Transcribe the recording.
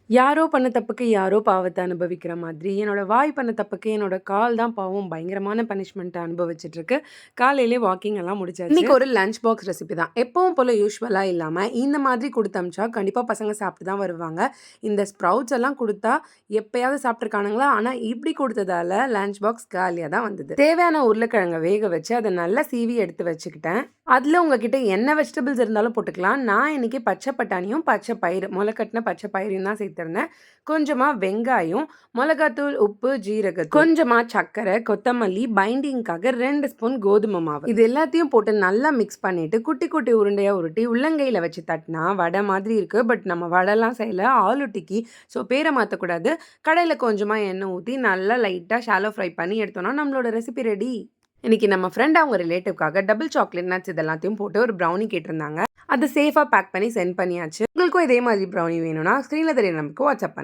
யாரோ பண்ண தப்புக்கு யாரோ பாவத்த அனுபவிக்கிற மாதிரி, என்னோட வாய் பண்ண தப்புக்கு என்னோட கால் தான் பாவம் பயங்கரமான பனிஷ்மெண்ட்ட அனுபவிச்சுட்டு இருக்கு. காலையிலே வாக்கிங் எல்லாம் முடிச்சாச்சு. இன்னைக்கு ஒரு லஞ்ச் பாக்ஸ் ரெசிபி தான். எப்பவும் போல யூசுவலா இல்லாம, இந்த மாதிரி குடுத்து அனுப்பிச்சா கண்டிப்பா பசங்க சாப்பிட்டு தான் வருவாங்க. இந்த ஸ்ப்ரவுட்ஸ் எல்லாம் குடுத்தா எப்பயாவது சாப்பிட்டுருக்கானுங்களா? ஆனா இப்படி குடுத்ததால லஞ்ச் பாக்ஸ் காலியா தான் வந்தது. தேவையான உருளைக்கிழங்க வேக வச்சு, அத நல்லா சீவி எடுத்து வச்சுக்கிட்டேன். அதுல உங்ககிட்ட என்ன வெஜிடபிள்ஸ் இருந்தாலும் போட்டுக்கலாம். நான் இன்னைக்கு பச்சை பட்டாணியும், பச்சை பயிறு, மொளக்கட்டின பச்சை பயிரையும் தான் சேர்த்திருந்தேன். கொஞ்சமா வெங்காயம், மிளகாத்தூள், உப்பு, ஜீரகத்தூள், கொஞ்சமா சர்க்கரை, கொத்தமல்லி, பைண்டிங்காக 2 ஸ்பூன் கோதுமை மாவு. இது எல்லாத்தையும் போட்டு நல்லா மிக்ஸ் பண்ணிட்டு குட்டி குட்டி உருண்டையா உருட்டி உள்ளங்கையில வச்சு தட்டினா வடை மாதிரி இருக்கு. பட் நம்ம வடைலாம் செய்யல, ஆலு டிக்கி. ஸோ பேரை மாற்றக்கூடாது. கடையில் கொஞ்சமா எண்ணெய் ஊற்றி நல்லா லைட்டாக ஷாலோ ஃப்ரை பண்ணி எடுத்தோம்னா நம்மளோட ரெசிபி ரெடி. இன்னைக்கு நம்ம ஃப்ரெண்ட் அவங்க ரிலேட்டிவ்காக டபுள் சாக்லேட் நட்ஸ் இதெல்லாத்தையும் போட்டு ஒரு ப்ரௌனி கேட்டிருந்தாங்க. அதை சேஃபாக பேக் பண்ணி சென்ட் பண்ணியாச்சு. உங்களுக்கும் இதே மாதிரி ப்ரௌனி வேணும்னா ஸ்க்ரீனில் தெரிய நமக்கு வாட்ஸ்அப் பண்ணுங்க.